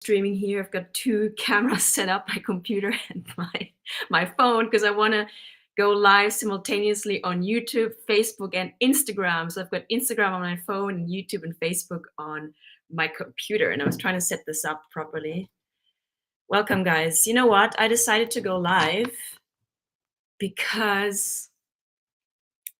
streaming here. I've got two cameras set up, my computer and my phone, because I want to go live simultaneously on YouTube, Facebook, and Instagram. So I've got Instagram on my phone and YouTube and Facebook on my computer. And I was trying to set this up properly. Welcome, guys. You know what? I decided to go live because,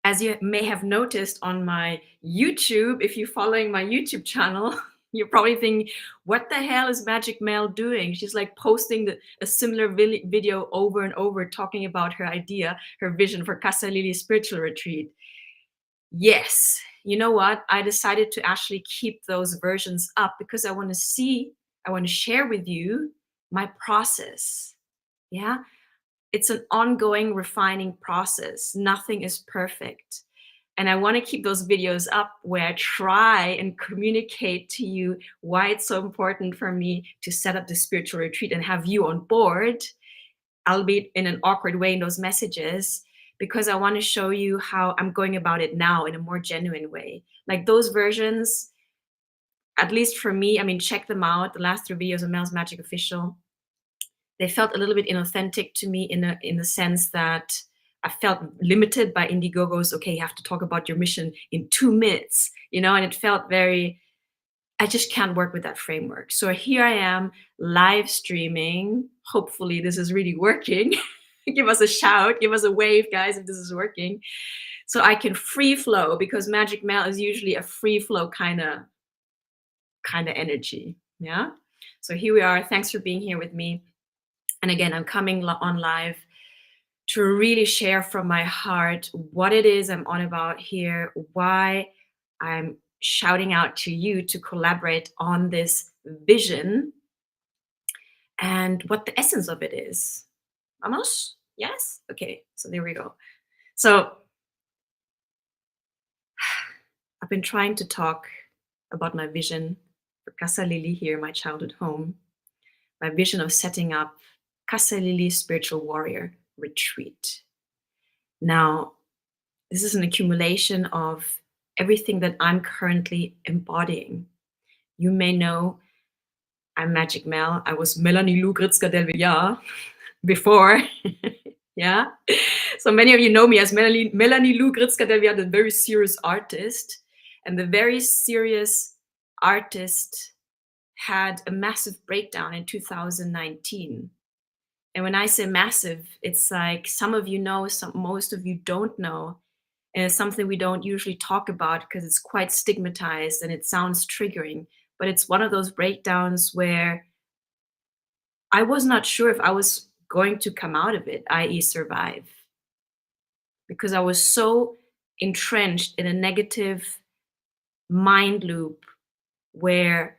as you may have noticed on my YouTube, if you're following my YouTube channel, you're probably thinking, what the hell is Magic Mel doing? She's like posting a similar video over and over, talking about her idea, her vision for Casa Lili Spiritual Retreat. Yes, you know what? I decided to actually keep those versions up because I want to share with you my process. Yeah. It's an ongoing refining process. Nothing is perfect. And I want to keep those videos up where I try and communicate to you why it's so important for me to set up the spiritual retreat and have you on board, albeit in an awkward way in those messages, because I want to show you how I'm going about it now in a more genuine way. Like those versions, at least for me, I mean, check them out. The last 3 videos of Mel's Magic Official, they felt a little bit inauthentic to me in the sense that I felt limited by Indiegogo's, okay, you have to talk about your mission in 2 minutes, and it felt very, I just can't work with that framework. So here I am live streaming. Hopefully this is really working. Give us a shout, give us a wave, guys, if this is working. So I can free flow, because Magic Mel is usually a free flow kind of energy. Yeah. So here we are. Thanks for being here with me. And again, I'm coming on live to really share from my heart what it is I'm on about here, why I'm shouting out to you to collaborate on this vision, and what the essence of it is. Vamos? Yes? Okay, so there we go. So I've been trying to talk about my vision for Casa Lili here, my childhood home, my vision of setting up Casa Lili Spiritual Warrior Retreat. Now, this is an accumulation of everything that I'm currently embodying. You may know I'm Magic Mel. I was Melanie Lou Gritzka del Villar before. Yeah. So many of you know me as Melanie Lou Gritzka del Villar, the very serious artist. And the very serious artist had a massive breakdown in 2019. And when I say massive, it's like some of you know, most of you don't know. And it's something we don't usually talk about because it's quite stigmatized and it sounds triggering. But it's one of those breakdowns where I was not sure if I was going to come out of it, i.e. survive. Because I was so entrenched in a negative mind loop where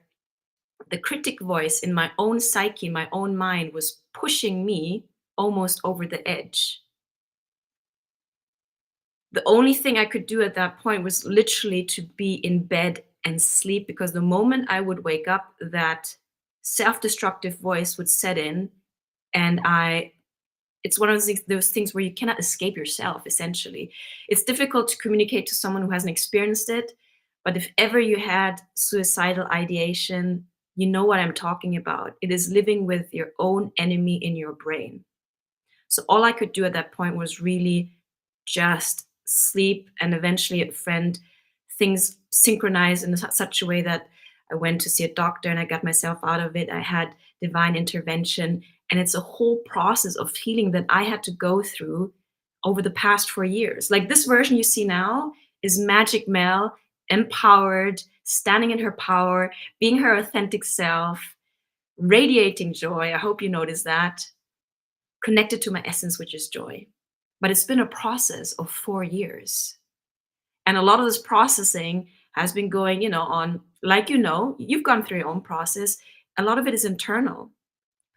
the critic voice in my own psyche, my own mind, was pushing me almost over the edge. The only thing I could do at that point was literally to be in bed and sleep, because the moment I would wake up, that self-destructive voice would set in, and it's one of those things where you cannot escape yourself, essentially. It's difficult to communicate to someone who hasn't experienced it, but if ever you had suicidal ideation, you know what I'm talking about. It is living with your own enemy in your brain. So all I could do at that point was really just sleep, and eventually a friend, things synchronized in such a way that I went to see a doctor and I got myself out of it. I had divine intervention, and it's a whole process of healing that I had to go through over the past 4 years. Like this version you see now is Magic Mel, empowered, standing in her power, being her authentic self, radiating joy. I hope you notice that. Connected to my essence, which is joy. But it's been a process of 4 years. And a lot of this processing has been going, on, like, you've gone through your own process. A lot of it is internal.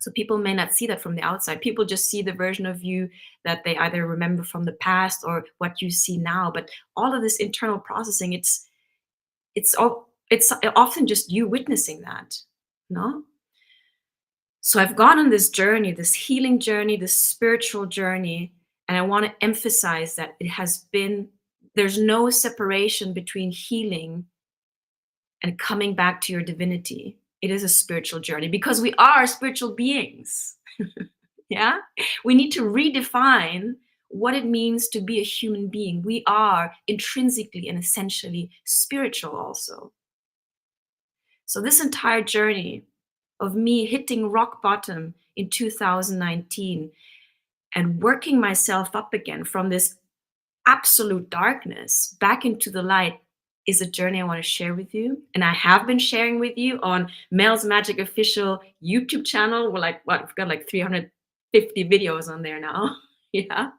So people may not see that from the outside. People just see the version of you that they either remember from the past or what you see now. But all of this internal processing, it's often just you witnessing that, no? So I've gone on this journey, this healing journey, this spiritual journey, and I want to emphasize that there's no separation between healing and coming back to your divinity. It is a spiritual journey because we are spiritual beings. Yeah? We need to redefine what it means to be a human being. We are intrinsically and essentially spiritual also. So, this entire journey of me hitting rock bottom in 2019 and working myself up again from this absolute darkness back into the light is a journey I want to share with you. And I have been sharing with you on Mel's Magic Official YouTube channel. We're like, what? We've got like 350 videos on there now. Yeah.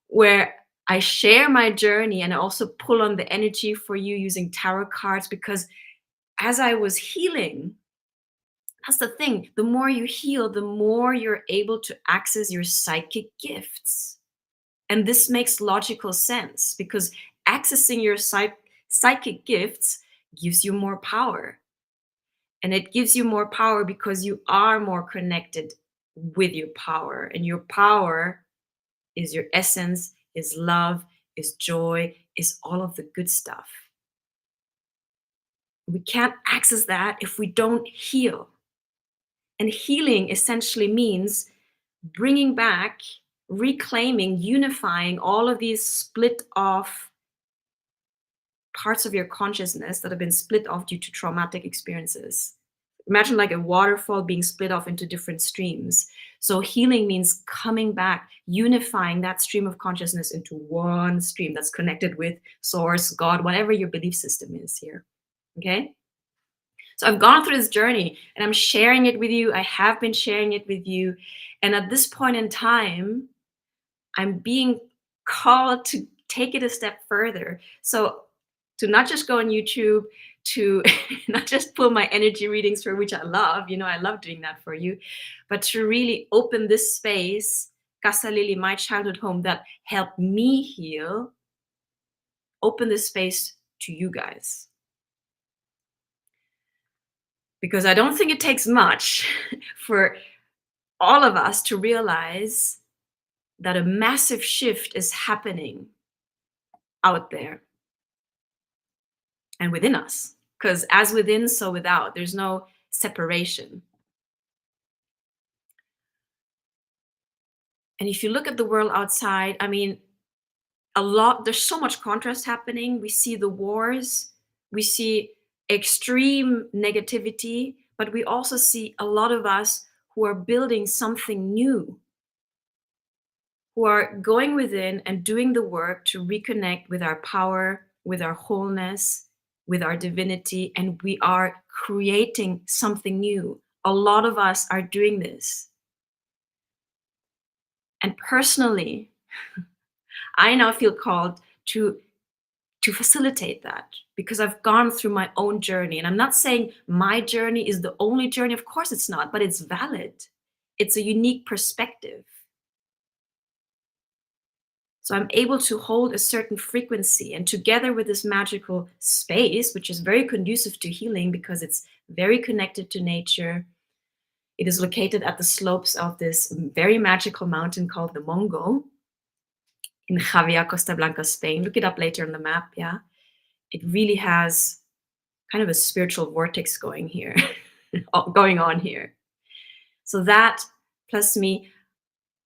Where I share my journey and I also pull on the energy for you using tarot cards because as I was healing, that's the thing. The more you heal, the more you're able to access your psychic gifts. And this makes logical sense because accessing your psychic gifts gives you more power. And it gives you more power because you are more connected with your power. And your power is your essence, is love, is joy, is all of the good stuff. We can't access that if we don't heal. And healing essentially means bringing back, reclaiming, unifying all of these split off parts of your consciousness that have been split off due to traumatic experiences. Imagine like a waterfall being split off into different streams. So healing means coming back, unifying that stream of consciousness into one stream that's connected with source, God, whatever your belief system is here. Okay? So I've gone through this journey and I'm sharing it with you. I have been sharing it with you. And at this point in time, I'm being called to take it a step further. So to not just go on YouTube, to not just pull my energy readings for which I love, I love doing that for you, but to really open this space, Casa Lily, my childhood home that helped me heal, open this space to you guys. Because I don't think it takes much for all of us to realize that a massive shift is happening out there and within us. Because as within, so without. There's no separation. And if you look at the world outside, there's so much contrast happening. We see the wars, we see extreme negativity, but we also see a lot of us who are building something new, who are going within and doing the work to reconnect with our power, with our wholeness, with our divinity, and we are creating something new. A lot of us are doing this. And personally, I now feel called to facilitate that because I've gone through my own journey. And I'm not saying my journey is the only journey. Of course it's not, but it's valid. It's a unique perspective. So I'm able to hold a certain frequency, and together with this magical space, which is very conducive to healing because it's very connected to nature. It is located at the slopes of this very magical mountain called the Mongo in Jávea, Costa Blanca, Spain. Look it up later on the map, yeah. It really has kind of a spiritual vortex going here, going on here. So that plus me,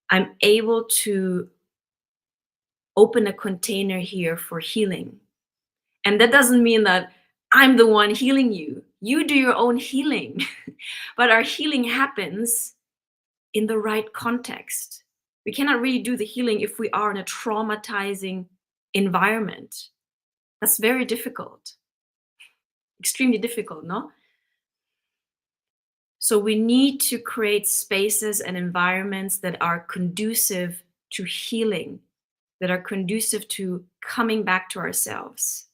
I'm able to open a container here for healing. And that doesn't mean that I'm the one healing you. You do your own healing. But our healing happens in the right context. We cannot really do the healing if we are in a traumatizing environment. That's very difficult. Extremely difficult, no? So we need to create spaces and environments that are conducive to healing, that are conducive to coming back to ourselves,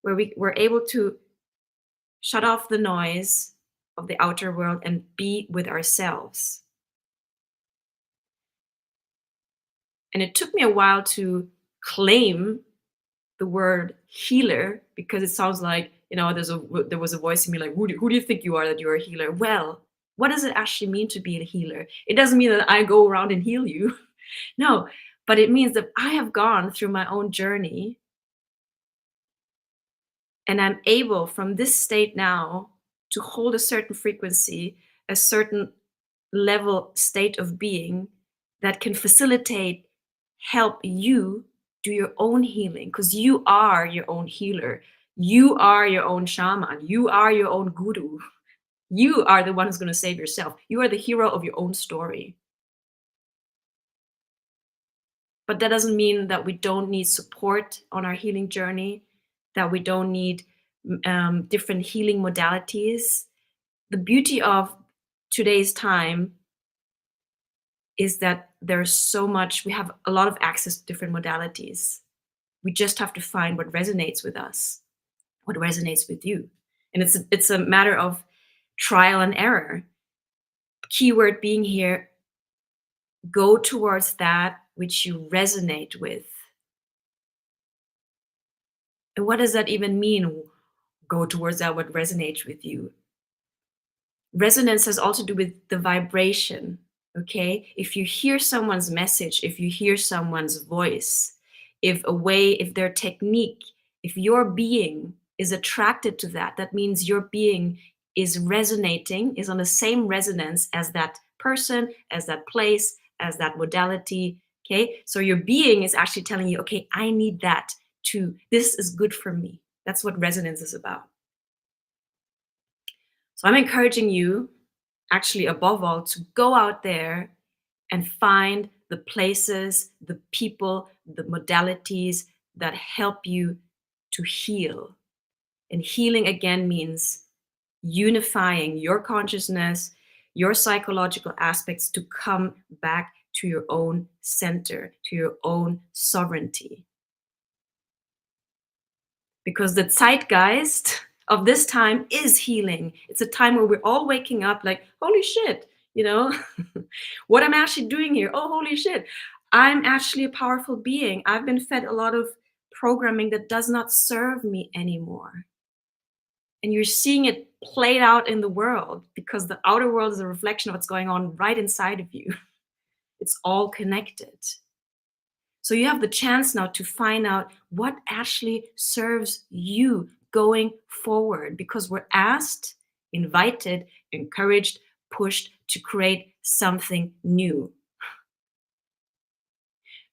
where we're able to shut off the noise of the outer world and be with ourselves. And it took me a while to claim the word healer because it sounds like, there was a voice in me like, who do you think you are that you're a healer? Well, what does it actually mean to be a healer? It doesn't mean that I go around and heal you. No, but it means that I have gone through my own journey and I'm able from this state now to hold a certain frequency, a certain level state of being that can facilitate, help you do your own healing, because you are your own healer. You are your own shaman. You are your own guru. You are the one who's going to save yourself. You are the hero of your own story. But that doesn't mean that we don't need support on our healing journey, that we don't need different healing modalities. The beauty of today's time is that there's so much, we have a lot of access to different modalities. We just have to find what resonates with us, what resonates with you. And it's a matter of trial and error. Keyword being here, go towards that which you resonate with. And what does that even mean? Go towards that what resonates with you. Resonance has also to do with the vibration. Okay, if you hear someone's message, if you hear someone's voice, if their technique, if your being is attracted to that, that means your being is resonating, is on the same resonance as that person, as that place, as that modality. Okay, so your being is actually telling you, okay, I need that too. This is good for me. That's what resonance is about. So I'm encouraging you, actually, above all, to go out there and find the places, the people, the modalities that help you to heal. And healing again means unifying your consciousness, your psychological aspects to come back to your own center, to your own sovereignty. Because the zeitgeist of this time is healing. It's a time where we're all waking up like, holy shit, what I'm actually doing here. Oh, holy shit. I'm actually a powerful being. I've been fed a lot of programming that does not serve me anymore. And you're seeing it played out in the world because the outer world is a reflection of what's going on right inside of you. It's all connected. So you have the chance now to find out what actually serves you going forward, because we're asked, invited, encouraged, pushed to create something new.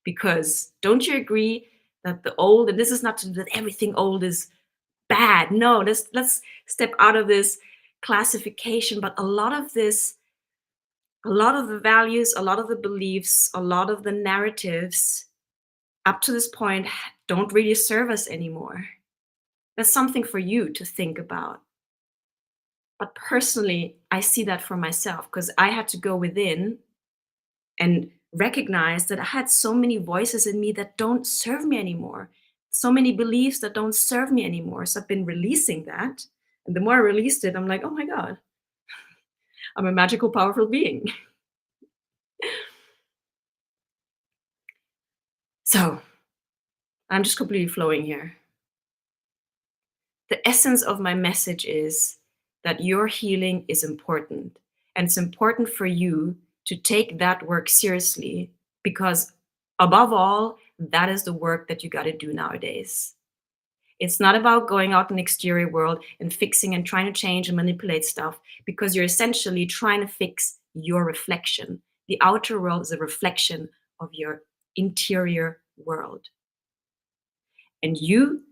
Because don't you agree that the old, and this is not that everything old is bad. No, let's step out of this classification, but a lot of this, a lot of the values, a lot of the beliefs, a lot of the narratives up to this point don't really serve us anymore. That's something for you to think about. But personally, I see that for myself because I had to go within and recognize that I had so many voices in me that don't serve me anymore. So many beliefs that don't serve me anymore. So I've been releasing that. And the more I released it, I'm like, oh my God, I'm a magical, powerful being. So I'm just completely flowing here. The essence of my message is that your healing is important. And it's important for you to take that work seriously because, above all, that is the work that you got to do nowadays. It's not about going out in the exterior world and fixing and trying to change and manipulate stuff because you're essentially trying to fix your reflection. The outer world is a reflection of your interior world. And you,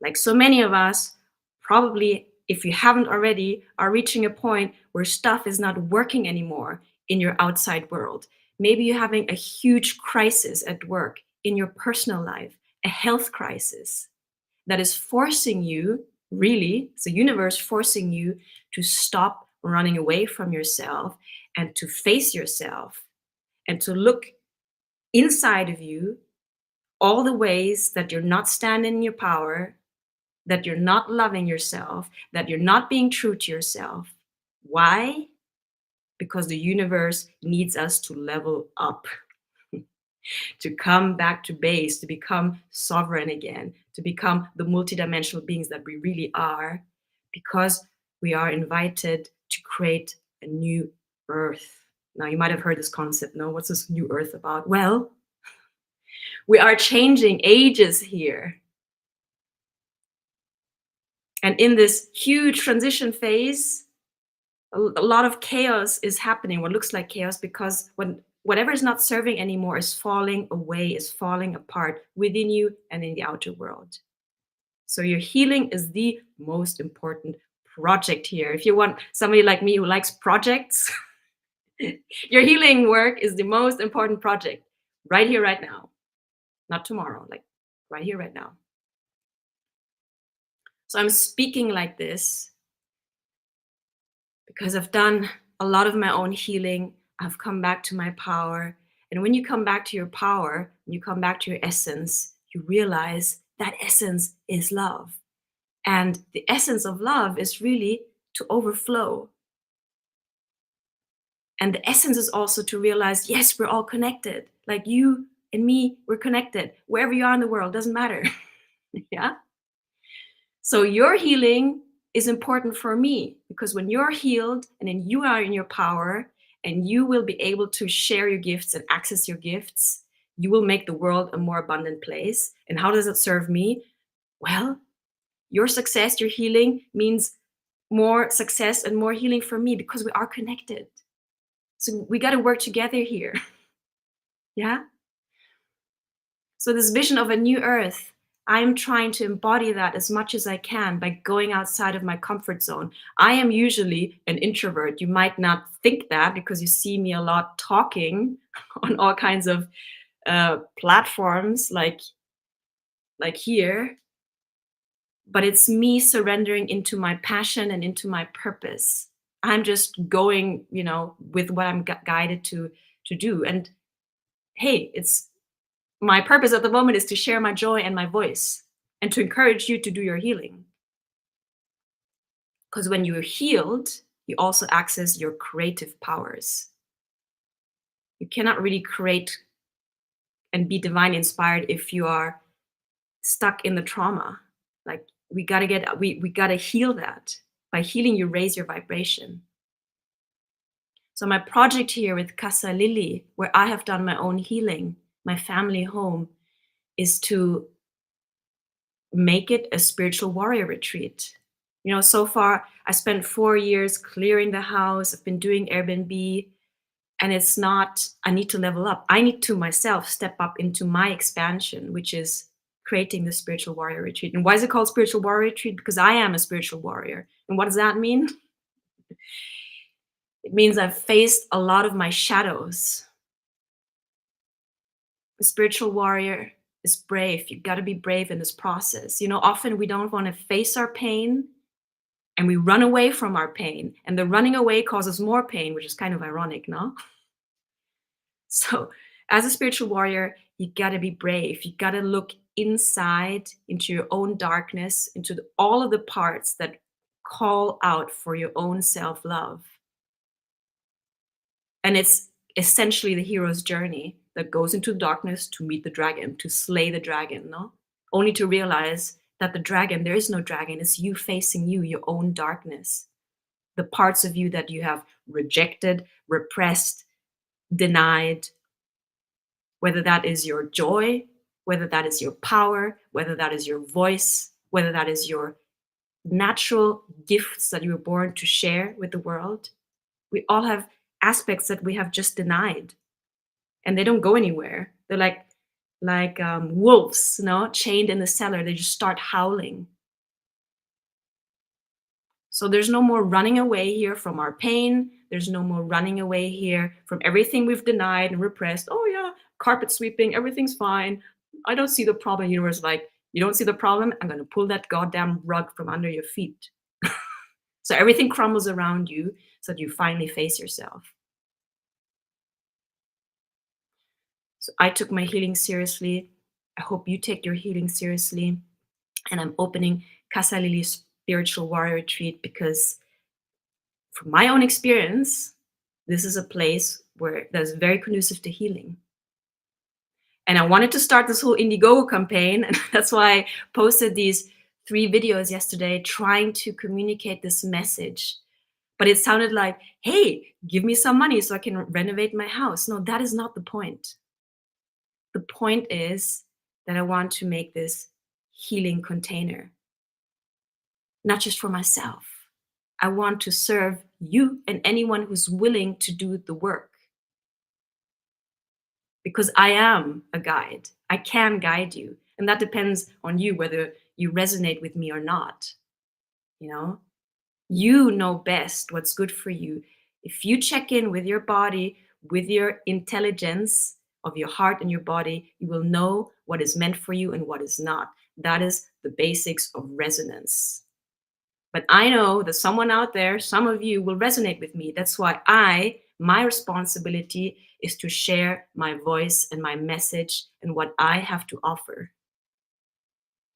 like so many of us, probably, if you haven't already, are reaching a point where stuff is not working anymore in your outside world. Maybe you're having a huge crisis at work, in your personal life, a health crisis that is forcing you, really, it's the universe forcing you to stop running away from yourself and to face yourself and to look inside of you all the ways that you're not standing in your power, that you're not loving yourself, that you're not being true to yourself. Why? Because the universe needs us to level up, to come back to base, to become sovereign again, to become the multidimensional beings that we really are, because we are invited to create a new earth. Now, you might have heard this concept, no? What's this new earth about? Well, we are changing ages here. And in this huge transition phase, a lot of chaos is happening, what looks like chaos, because when whatever is not serving anymore is falling away, is falling apart within you and in the outer world. So your healing is the most important project here. If you want somebody like me who likes projects, your healing work is the most important project right here, right now, not tomorrow, like right here, right now. So I'm speaking like this because I've done a lot of my own healing. I've come back to my power. And when you come back to your power, you come back to your essence, you realize that essence is love. And the essence of love is really to overflow. And the essence is also to realize, yes, we're all connected. Like you and me, we're connected. Wherever you are in the world, doesn't matter. Yeah. So your healing is important for me because when you're healed and then you are in your power and you will be able to share your gifts and access your gifts, you will make the world a more abundant place. And how does it serve me? Well, your success, your healing means more success and more healing for me because we are connected. So we got to work together here. Yeah. So this vision of a new earth, I'm trying to embody that as much as I can by going outside of my comfort zone. I am usually an introvert. You might not think that because you see me a lot talking on all kinds of platforms like here, but it's me surrendering into my passion and into my purpose. I'm just going, with what I'm guided to do. And hey, it's my purpose at the moment is to share my joy and my voice and to encourage you to do your healing. Because when you're healed, you also access your creative powers. You cannot really create and be divine inspired if you are stuck in the trauma. Like we gotta heal that. By healing, you raise your vibration. So my project here with Casa Lily, where I have done my own healing, my family home, is to make it a spiritual warrior retreat. So far I spent 4 years clearing the house. I've been doing Airbnb, and it's not, I need to level up. I need to myself step up into my expansion, which is creating the spiritual warrior retreat. And why is it called spiritual warrior retreat? Because I am a spiritual warrior. And what does that mean? It means I've faced a lot of my shadows. A spiritual warrior is brave. You got to be brave in this process. Often we don't want to face our pain and we run away from our pain. And the running away causes more pain, which is kind of ironic, no? So, as a spiritual warrior, you got to be brave. You got to look inside into your own darkness, into all of the parts that call out for your own self love. And it's essentially the hero's journey that goes into darkness to meet the dragon, to slay the dragon, no? Only to realize that the dragon, there is no dragon, it's you facing you, your own darkness. The parts of you that you have rejected, repressed, denied, whether that is your joy, whether that is your power, whether that is your voice, whether that is your natural gifts that you were born to share with the world. We all have aspects that we have just denied, and they don't go anywhere. They're like wolves, chained in the cellar. They just start howling. So there's no more running away here from our pain. There's no more running away here from everything we've denied and repressed. Oh yeah, carpet sweeping, everything's fine. I don't see the problem. Universe like, you don't see the problem? I'm gonna pull that goddamn rug from under your feet. So everything crumbles around you so that you finally face yourself. So I took my healing seriously. I hope you take your healing seriously. And I'm opening Casa Lily's Spiritual Warrior Retreat because from my own experience, this is a place where that's very conducive to healing. And I wanted to start this whole Indiegogo campaign, and that's why I posted these 3 videos yesterday trying to communicate this message. But it sounded like, hey, give me some money so I can renovate my house. No, that is not the point. The point is that I want to make this healing container. not just for myself. I want to serve you and anyone who's willing to do the work because I am a guide. I can guide you. And that depends on you whether you resonate with me or not. You know, you know best what's good for you. If you check in with your body, with your intelligence of your heart and your body, you will know what is meant for you and what is not. That is the basics of resonance. But I know that someone out there, some of you will resonate with me. That's why my responsibility is to share my voice and my message and what I have to offer.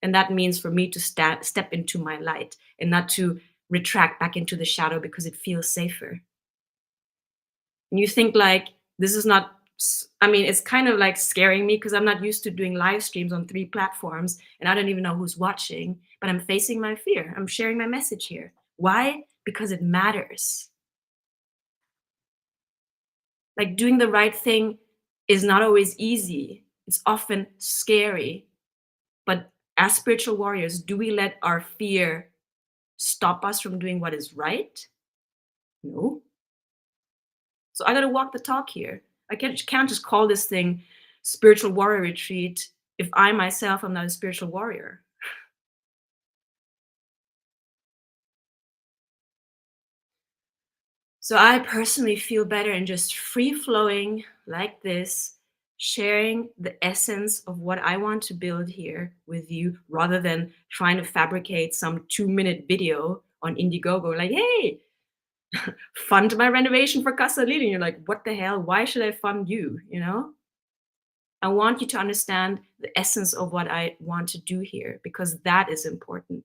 And that means for me to step into my light and not to retract back into the shadow because it feels safer. And you think like, this is not, I mean, it's kind of like scaring me because I'm not used to doing live streams on 3 platforms and I don't even know who's watching, but I'm facing my fear. I'm sharing my message here. Why? Because it matters. Like doing the right thing is not always easy. It's often scary. But as spiritual warriors, do we let our fear stop us from doing what is right? No. So I got to walk the talk here. I can't just call this thing spiritual warrior retreat if I myself am not a spiritual warrior. So I personally feel better in just free flowing like this, sharing the essence of what I want to build here with you rather than trying to fabricate some 2-minute video on Indiegogo like, hey, fund my renovation for Casa. And you're like, what the hell? Why should I fund you? You know? I want you to understand the essence of what I want to do here because that is important.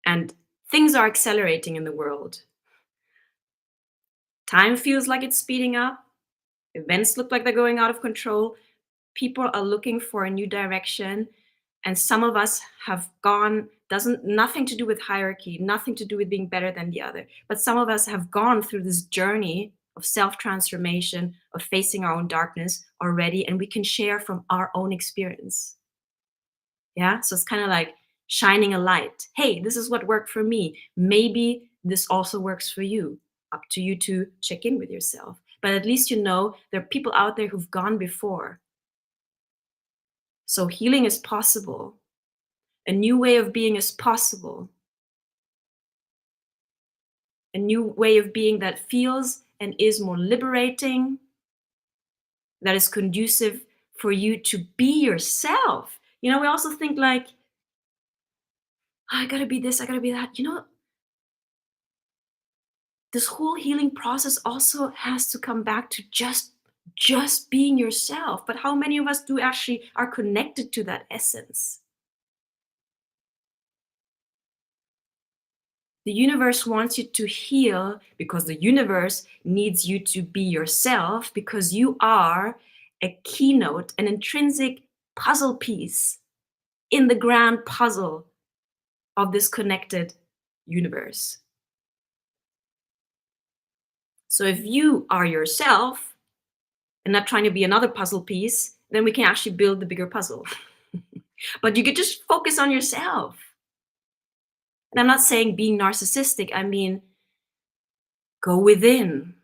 And things are accelerating in the world. Time feels like it's speeding up. Events look like they're going out of control. People are looking for a new direction. And some of us have gone, doesn't nothing to do with hierarchy, nothing to do with being better than the other. But some of us have gone through this journey of self-transformation, of facing our own darkness already, and we can share from our own experience. Yeah. So it's kind of like shining a light. Hey, this is what worked for me. Maybe this also works for you. Up to you to check in with yourself. But at least you know there are people out there who've gone before. So healing is possible. A new way of being is possible. A new way of being that feels and is more liberating, that is conducive for you to be yourself. You know, we also think like, "Oh, I gotta be this, I gotta be that." You know, this whole healing process also has to come back to just being yourself. But how many of us do actually are connected to that essence? The universe wants you to heal because the universe needs you to be yourself because you are a keynote, an intrinsic puzzle piece in the grand puzzle of this connected universe. So if you are yourself and not trying to be another puzzle piece, then we can actually build the bigger puzzle. But you could just focus on yourself. And I'm not saying being narcissistic, I mean, go within.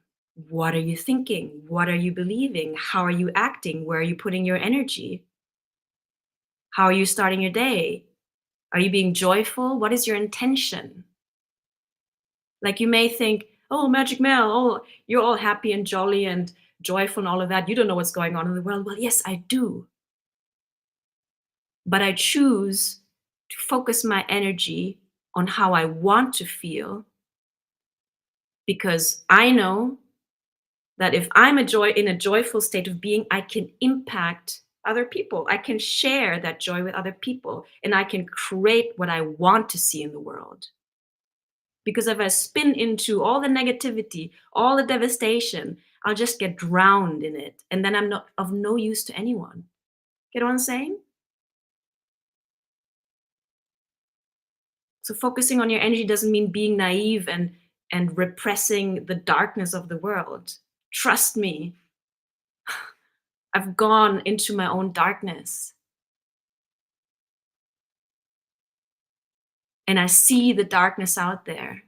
What are you thinking? What are you believing? How are you acting? Where are you putting your energy? How are you starting your day? Are you being joyful? What is your intention? Like you may think, oh, Magic Mel, oh, you're all happy and jolly and joyful and all of that. You don't know what's going on in the world. Well, yes, I do. But I choose to focus my energy on how I want to feel because I know that if I'm in a joyful state of being, I can impact other people. I can share that joy with other people and I can create what I want to see in the world. Because if I spin into all the negativity, all the devastation, I'll just get drowned in it. And then I'm not of no use to anyone. Get what I'm saying? So focusing on your energy doesn't mean being naive and repressing the darkness of the world. Trust me, I've gone into my own darkness. and I see the darkness out there.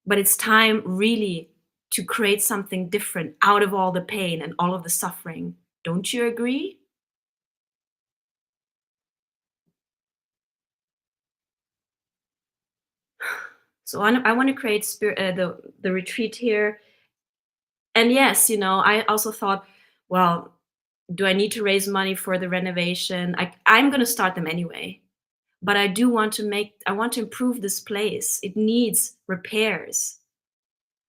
But it's time really to create something different out of all the pain and all of the suffering. Don't you agree? So I want to create the retreat here. And yes, I also thought, well, do I need to raise money for the renovation? I'm going to start them anyway. But I want to improve this place. It needs repairs.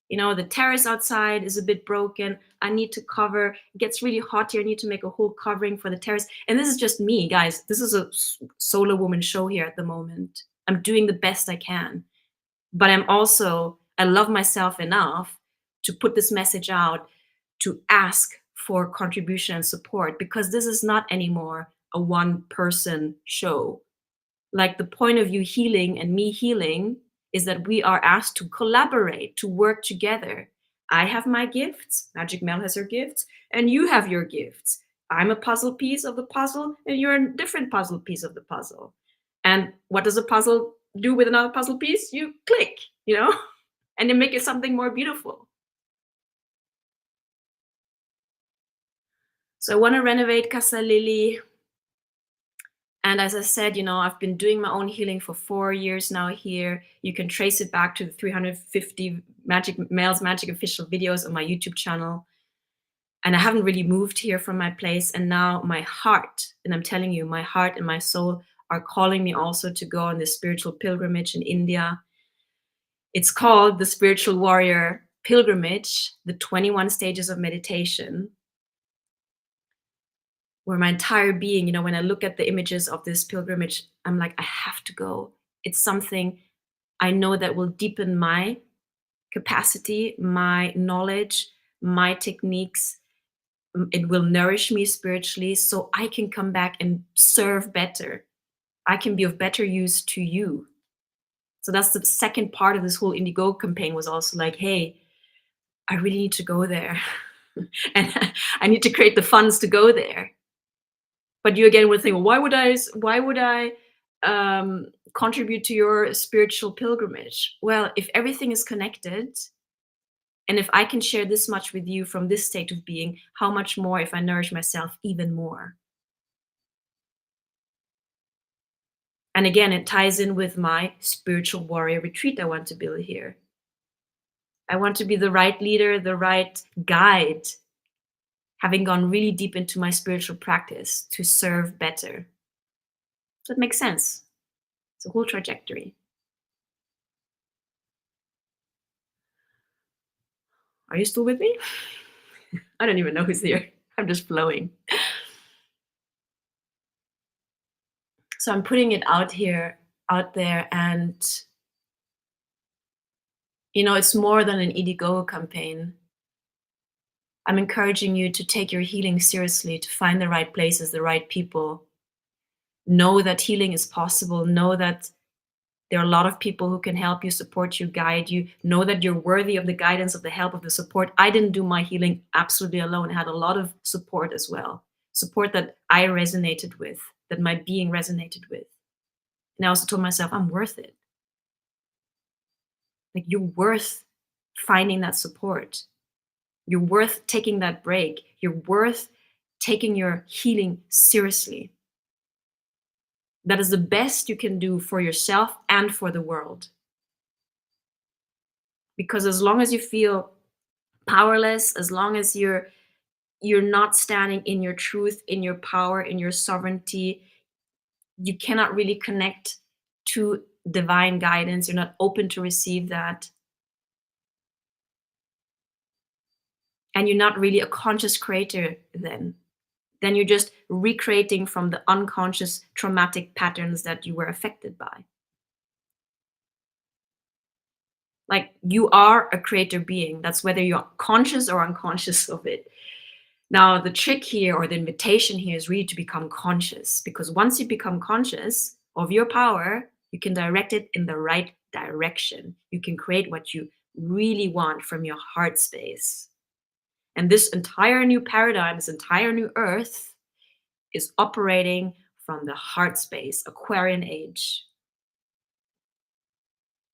The terrace outside is a bit broken. I need to cover. It gets really hot here. I need to make a whole covering for the terrace. And this is just me, guys. This is a solo woman show here at the moment. I'm doing the best I can. But I love myself enough to put this message out, to ask for contribution and support, because this is not anymore a one person show. Like, the point of you healing and me healing is that we are asked to collaborate, to work together. I have my gifts, Magic Mel has her gifts, and you have your gifts. I'm a puzzle piece of the puzzle, and you're a different puzzle piece of the puzzle. And what does a puzzle do with another puzzle piece? You click, and then make it something more beautiful. So I want to renovate Casa Lily. And as I said, I've been doing my own healing for 4 years now here. You can trace it back to the 350 Males Magic official videos on my YouTube channel. And I haven't really moved here from my place. And now my heart, and I'm telling you, my heart and my soul are calling me also to go on this spiritual pilgrimage in India. It's called the Spiritual Warrior Pilgrimage, the 21 stages of meditation, where my entire being, when I look at the images of this pilgrimage, I'm like, I have to go. It's something I know that will deepen my capacity, my knowledge, my techniques. It will nourish me spiritually so I can come back and serve better. I can be of better use to you. So that's the second part of this whole Indiegogo campaign, was also like, hey, I really need to go there. And I need to create the funds to go there. But you again would think, well, why would I contribute to your spiritual pilgrimage? Well, if everything is connected, and if I can share this much with you from this state of being, how much more if I nourish myself even more? And again, it ties in with my spiritual warrior retreat I want to build here. I want to be the right leader, the right guide, having gone really deep into my spiritual practice to serve better. So it makes sense. It's a whole trajectory. Are you still with me? I don't even know who's here. I'm just flowing. So I'm putting it out there, and it's more than an Indiegogo campaign. I'm encouraging you to take your healing seriously, to find the right places, the right people. Know that healing is possible. Know that there are a lot of people who can help you, support you, guide you. Know that you're worthy of the guidance, of the help, of the support. I didn't do my healing absolutely alone. I had a lot of support as well. Support that I resonated with, that my being resonated with. And I also told myself, I'm worth it. Like, you're worth finding that support. You're worth taking that break. You're worth taking your healing seriously. That is the best you can do for yourself and for the world. Because as long as you feel powerless, as long as you're not standing in your truth, in your power, in your sovereignty, you cannot really connect to divine guidance. You're not open to receive that. And you're not really a conscious creator then. Then you're just recreating from the unconscious traumatic patterns that you were affected by. Like, you are a creator being. That's whether you're conscious or unconscious of it. Now, the trick here, or the invitation here, is really to become conscious, because once you become conscious of your power, you can direct it in the right direction. You can create what you really want from your heart space. And this entire new paradigm, this entire new earth, is operating from the heart space, Aquarian age,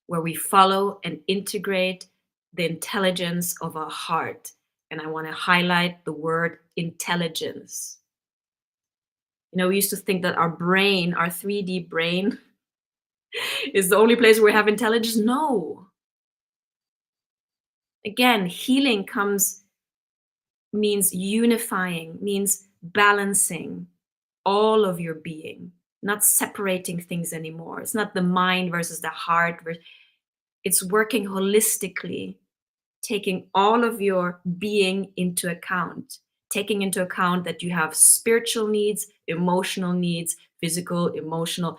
where we follow and integrate the intelligence of our heart. And I want to highlight the word intelligence. We used to think that our brain, our 3D brain, is the only place where we have intelligence. No. Again, healing means unifying, means balancing all of your being, not separating things anymore. It's not the mind versus the heart. It's working holistically, taking all of your being into account, taking into account that you have spiritual needs, emotional needs, physical, emotional.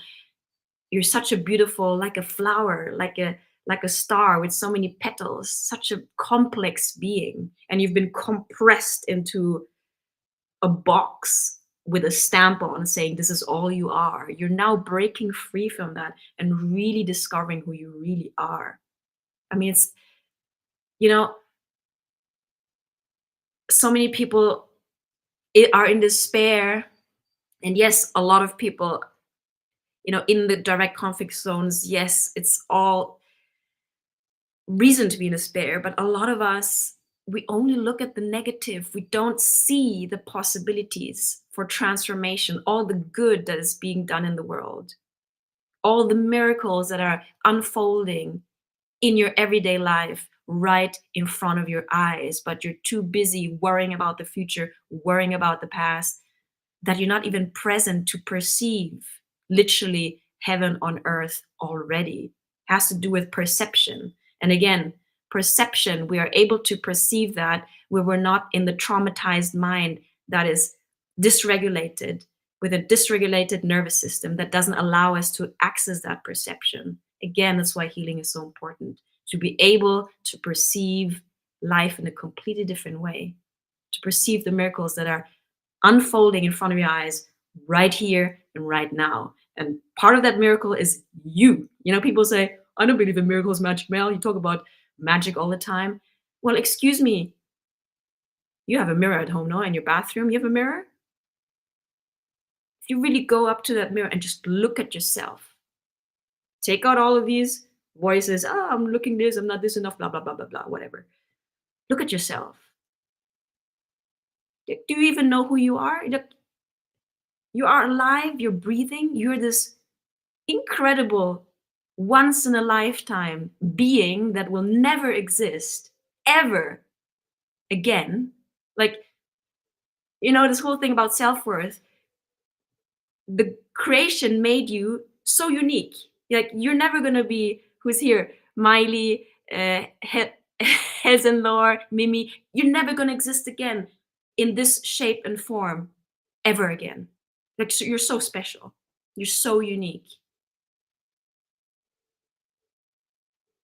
You're such a beautiful, like a flower, like a star with so many petals, such a complex being, and you've been compressed into a box with a stamp on saying this is all you are. You're now breaking free from that and really discovering who you really are. I mean, it's, you know, so many people are in despair. And yes, a lot of people, in the direct conflict zones, yes, it's all reason to be in despair. But a lot of us, we only look at the negative. We don't see the possibilities for transformation, all the good that is being done in the world, all the miracles that are unfolding in your everyday life right in front of your eyes. But you're too busy worrying about the future, worrying about the past, that you're not even present to perceive literally heaven on earth already. Has to do with perception. And again, perception, we are able to perceive that where we're not in the traumatized mind that is dysregulated, with a dysregulated nervous system that doesn't allow us to access that perception. Again, that's why healing is so important, to be able to perceive life in a completely different way, to perceive the miracles that are unfolding in front of your eyes right here and right now. And part of that miracle is you. People say, I don't believe in miracles, Magic Mel. You talk about magic all the time. Well, excuse me. You have a mirror at home, no? In your bathroom, you have a mirror? If you really go up to that mirror and just look at yourself, take out all of these voices. Oh, I'm looking this, I'm not this enough, blah, blah, blah, blah, blah, whatever. Look at yourself. Do you even know who you are? You are alive, you're breathing, you're this incredible, once in a lifetime being that will never exist ever again. Like, this whole thing about self worth, the creation made you so unique. Like, you're never going to be who's here, Miley, Hezenlor, Mimi. You're never going to exist again in this shape and form ever again. Like, so you're so special. You're so unique.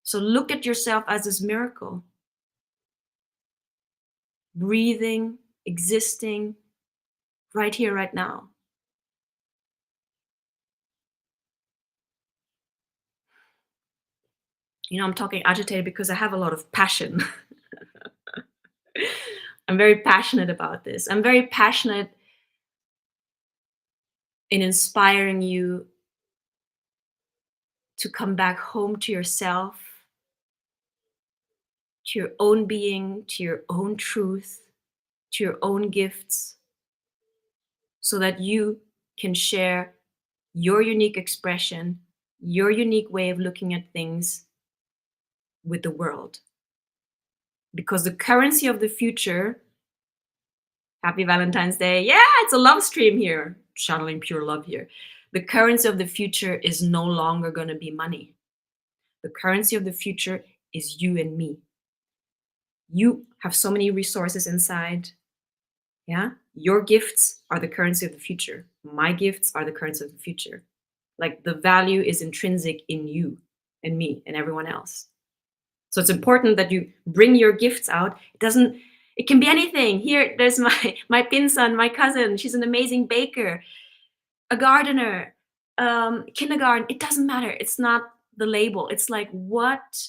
So look at yourself as this miracle. Breathing, existing, right here, right now. I'm talking agitated because I have a lot of passion. I'm very passionate about this. I'm very passionate in inspiring you to come back home to yourself, to your own being, to your own truth, to your own gifts, so that you can share your unique expression, your unique way of looking at things with the world. Because the currency of the future, happy Valentine's Day. Yeah, it's a love stream here, channeling pure love here. The currency of the future is no longer going to be money. The currency of the future is you and me. You have so many resources inside. Yeah, your gifts are the currency of the future. My gifts are the currency of the future. Like, the value is intrinsic in you and me and everyone else. So it's important that you bring your gifts out. It can be anything. Here, there's my pinsan, my cousin. She's an amazing baker, a gardener, kindergarten. It doesn't matter. It's not the label. It's like, what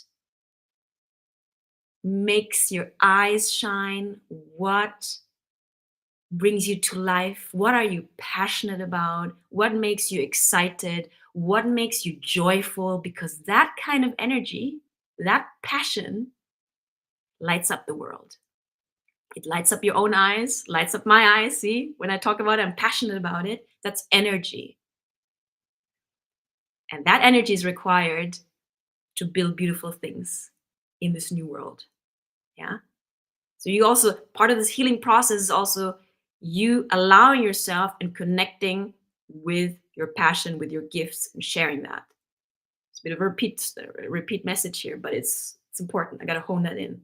makes your eyes shine? What brings you to life? What are you passionate about? What makes you excited? What makes you joyful? Because that kind of energy, that passion lights up the world. It lights up your own eyes, lights up my eyes. See, when I talk about it, I'm passionate about it. That's energy. And that energy is required to build beautiful things in this new world. Yeah. So you also, part of this healing process is also you allowing yourself and connecting with your passion, with your gifts, and sharing that. It's a bit of a repeat message here, but it's important. I gotta hone that in.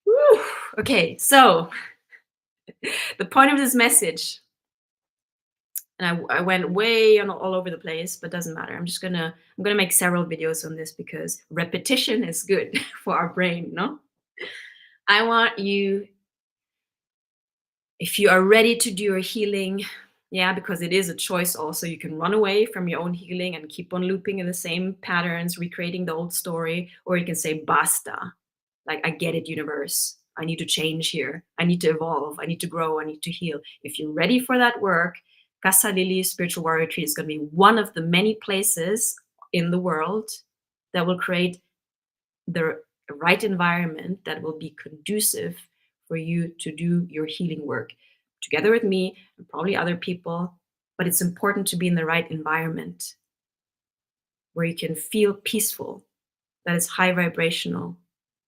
Whew. Okay, so the point of this message, and I went way on all over the place, but doesn't matter. I'm gonna make several videos on this because repetition is good for our brain, no? I want you, if you are ready to do your healing, yeah, because it is a choice also. You can run away from your own healing and keep on looping in the same patterns, recreating the old story, or you can say, basta. Like, I get it, universe. I need to change here. I need to evolve. I need to grow. I need to heal. If you're ready for that work, Casa Lily Spiritual Warrior Retreat is going to be one of the many places in the world that will create the right environment that will be conducive for you to do your healing work together with me and probably other people. But it's important to be in the right environment where you can feel peaceful, that is high vibrational,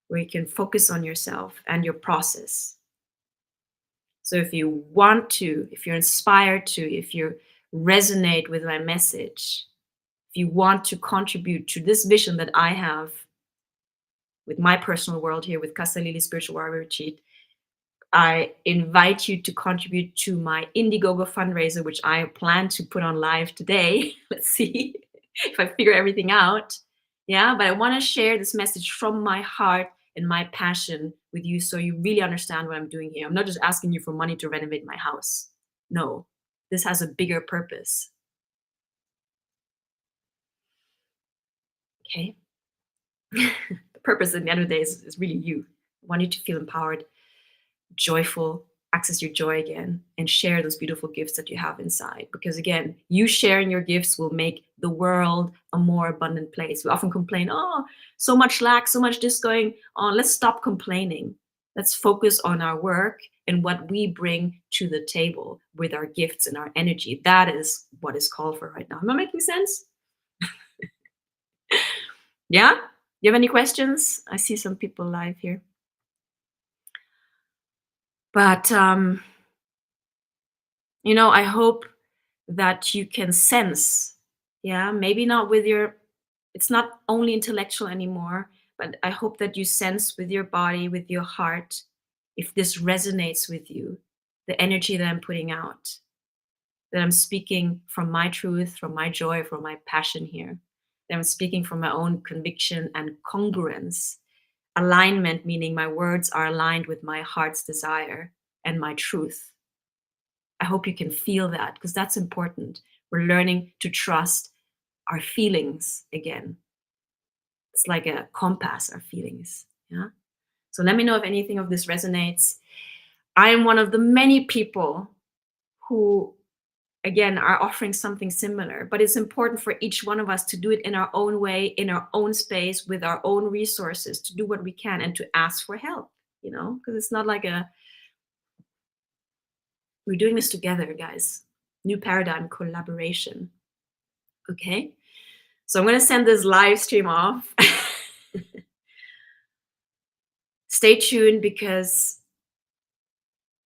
where you can focus on yourself and your process. So if you want to, if you're inspired to, if you resonate with my message, if you want to contribute to this vision that I have with my personal world here with Casa Lily Spiritual Warrior Retreat, I invite you to contribute to my Indiegogo fundraiser, which I plan to put on live today. Let's see if I figure everything out. Yeah, but I want to share this message from my heart and my passion with you so you really understand what I'm doing here. I'm not just asking you for money to renovate my house. No, this has a bigger purpose. Okay? The purpose at the end of the day is really you. I want you to feel empowered, joyful, access your joy again, and share those beautiful gifts that you have inside. Because again, you sharing your gifts will make the world a more abundant place. We often complain, oh, so much lack, so much this going on. Let's stop complaining. Let's focus on our work and what we bring to the table with our gifts and our energy. That is what is called for right now. Am I making sense? Yeah? You have any questions? I see some people live here. But I hope that you can sense, yeah, maybe not with your, it's not only intellectual anymore, but I hope that you sense with your body, with your heart, if this resonates with you, the energy that I'm putting out, that I'm speaking from my truth, from my joy, from my passion here, that I'm speaking from my own conviction and congruence. Alignment, meaning my words are aligned with my heart's desire and my truth. I hope you can feel that because that's important. We're learning to trust our feelings again. It's like a compass, our feelings. Yeah. So let me know if anything of this resonates. I am one of the many people who, again, are offering something similar, but it's important for each one of us to do it in our own way, in our own space, with our own resources, to do what we can and to ask for help, because it's not like we're doing this together, guys. New paradigm, collaboration. Okay. So I'm going to send this live stream off. Stay tuned because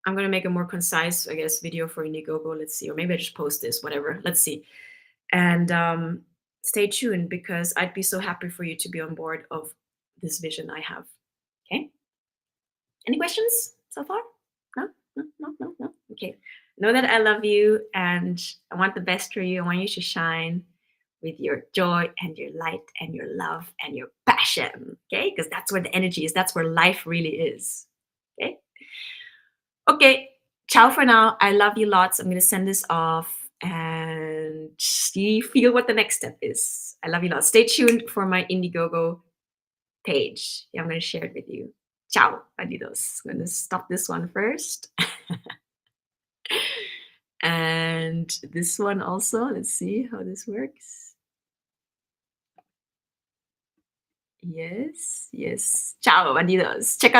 I'm going to make a more concise, I guess, video for Indiegogo. Let's see. Or maybe I just post this, whatever. Let's see. And stay tuned because I'd be so happy for you to be on board of this vision I have. Okay. Any questions so far? No? No. Okay. Know that I love you and I want the best for you. I want you to shine with your joy and your light and your love and your passion. Okay. Because that's where the energy is. That's where life really is. Okay. Okay. Ciao for now. I love you lots. I'm going to send this off and feel what the next step is. I love you lots. Stay tuned for my Indiegogo page. Yeah, I'm going to share it with you. Ciao, bandidos. I'm gonna stop this one first. And this one also. Let's see how this works. Yes, yes. Ciao, bandidos. Check out